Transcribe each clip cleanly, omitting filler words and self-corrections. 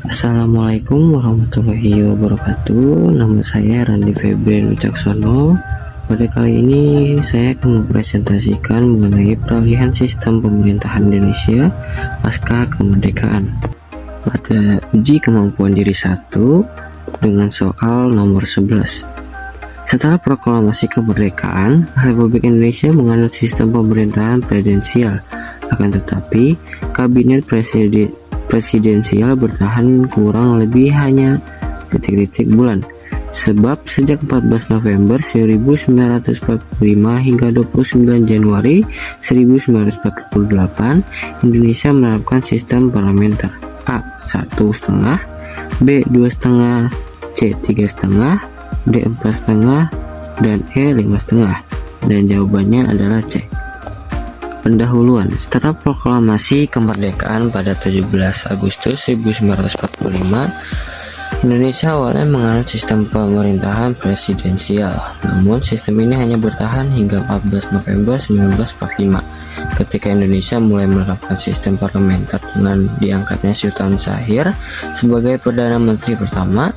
Assalamualaikum warahmatullahi wabarakatuh. Nama saya Randi Febrian Wicaksono. Pada kali ini saya akan mempresentasikan mengenai peralihan sistem pemerintahan Indonesia pasca kemerdekaan pada uji kemampuan diri 1 dengan soal nomor 11. Setelah proklamasi kemerdekaan, Republik Indonesia menganut sistem pemerintahan presidensial. Akan tetapi, kabinet presidensial bertahan kurang lebih hanya bulan. Sebab sejak 14 November 1945 hingga 29 Januari 1948, Indonesia menerapkan sistem parlementer A 1,5, B 2,5, C 3,5, D 4,5, dan E 5,5. Dan jawabannya adalah C. Pendahuluan. Setelah proklamasi kemerdekaan pada 17 Agustus 1945, Indonesia awalnya menganut sistem pemerintahan presidensial. Namun sistem ini hanya bertahan hingga 14 November 1945 ketika Indonesia mulai menerapkan sistem parlementer dengan diangkatnya Sultan Syahrir sebagai Perdana Menteri pertama.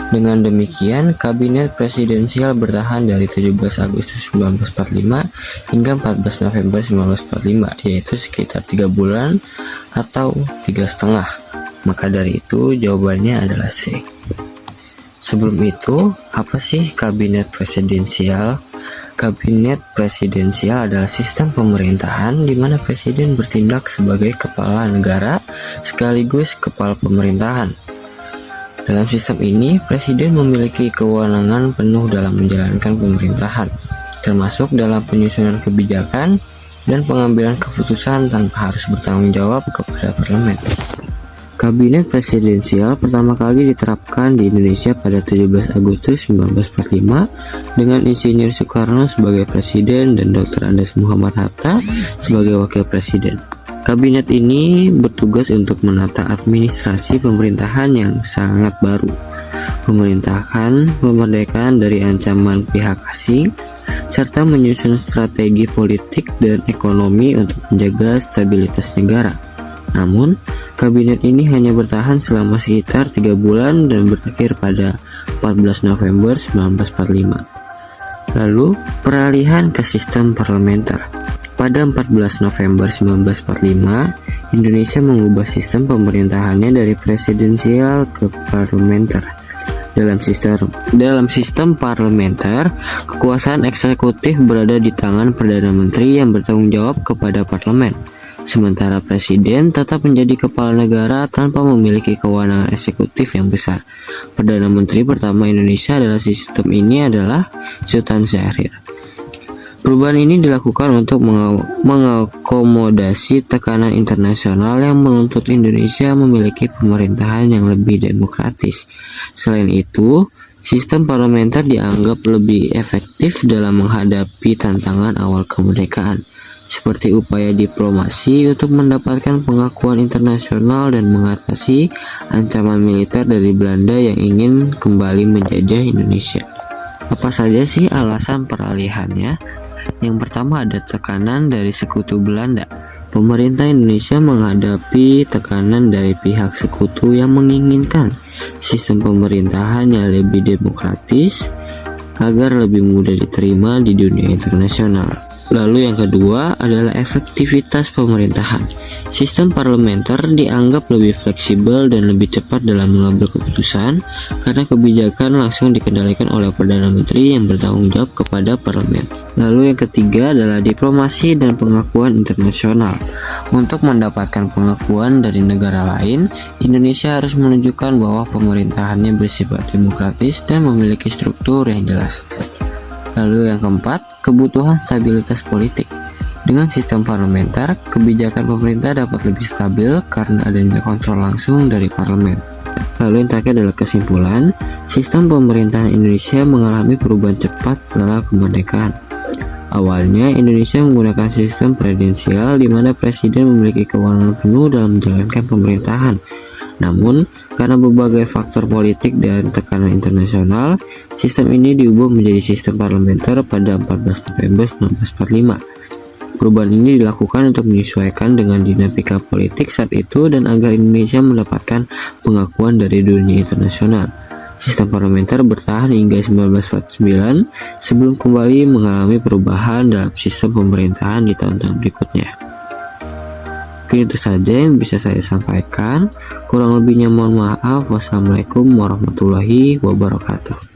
Dengan demikian, kabinet presidensial bertahan dari 17 Agustus 1945 hingga 14 November 1945, yaitu sekitar 3 bulan atau 3,5. Maka dari itu jawabannya adalah C. Sebelum itu, apa sih kabinet presidensial? Kabinet presidensial adalah sistem pemerintahan di mana presiden bertindak sebagai kepala negara sekaligus kepala pemerintahan. Dalam sistem ini, presiden memiliki kewenangan penuh dalam menjalankan pemerintahan, termasuk dalam penyusunan kebijakan dan pengambilan keputusan tanpa harus bertanggung jawab kepada parlemen. Kabinet presidensial pertama kali diterapkan di Indonesia pada 17 Agustus 1945 dengan Insinyur Soekarno sebagai presiden dan Dr. Andes Muhammad Hatta sebagai wakil presiden. Kabinet ini bertugas untuk menata administrasi pemerintahan yang sangat baru, memerintahkan kemerdekaan dari ancaman pihak asing, serta menyusun strategi politik dan ekonomi untuk menjaga stabilitas negara. Namun, kabinet ini hanya bertahan selama sekitar 3 bulan dan berakhir pada 14 November 1945. Lalu, peralihan ke sistem parlementer. Pada 14 November 1945, Indonesia mengubah sistem pemerintahannya dari presidensial ke parlementer. Dalam sistem parlementer, kekuasaan eksekutif berada di tangan Perdana Menteri yang bertanggung jawab kepada parlemen. Sementara presiden tetap menjadi kepala negara tanpa memiliki kewenangan eksekutif yang besar. Perdana Menteri pertama Indonesia dalam sistem ini adalah Sultan Syahrir. Perubahan ini dilakukan untuk mengakomodasi tekanan internasional yang menuntut Indonesia memiliki pemerintahan yang lebih demokratis. Selain itu, sistem parlementer dianggap lebih efektif dalam menghadapi tantangan awal kemerdekaan, seperti upaya diplomasi untuk mendapatkan pengakuan internasional dan mengatasi ancaman militer dari Belanda yang ingin kembali menjajah Indonesia. Apa saja sih alasan peralihannya? Yang pertama ada tekanan dari sekutu Belanda. Pemerintah Indonesia menghadapi tekanan dari pihak sekutu yang menginginkan sistem pemerintahan yang lebih demokratis agar lebih mudah diterima di dunia internasional. Lalu yang kedua adalah efektivitas pemerintahan. Sistem parlementer dianggap lebih fleksibel dan lebih cepat dalam mengambil keputusan karena kebijakan langsung dikendalikan oleh Perdana Menteri yang bertanggung jawab kepada parlemen. Lalu yang ketiga adalah diplomasi dan pengakuan internasional. Untuk mendapatkan pengakuan dari negara lain, Indonesia harus menunjukkan bahwa pemerintahannya bersifat demokratis dan memiliki struktur yang jelas. Lalu yang keempat, kebutuhan stabilitas politik. Dengan sistem parlementer, kebijakan pemerintah dapat lebih stabil karena adanya kontrol langsung dari parlemen. Lalu yang terakhir adalah kesimpulan, sistem pemerintahan Indonesia mengalami perubahan cepat setelah kemerdekaan. Awalnya, Indonesia menggunakan sistem presidensial di mana presiden memiliki kewenangan penuh dalam menjalankan pemerintahan. Namun, karena berbagai faktor politik dan tekanan internasional, sistem ini diubah menjadi sistem parlementer pada 14 November 1945. Perubahan ini dilakukan untuk menyesuaikan dengan dinamika politik saat itu dan agar Indonesia mendapatkan pengakuan dari dunia internasional. Sistem parlementer bertahan hingga 1949 sebelum kembali mengalami perubahan dalam sistem pemerintahan di tahun-tahun berikutnya. Mungkin itu saja yang bisa saya sampaikan. Kurang lebihnya mohon maaf. Wassalamualaikum warahmatullahi wabarakatuh.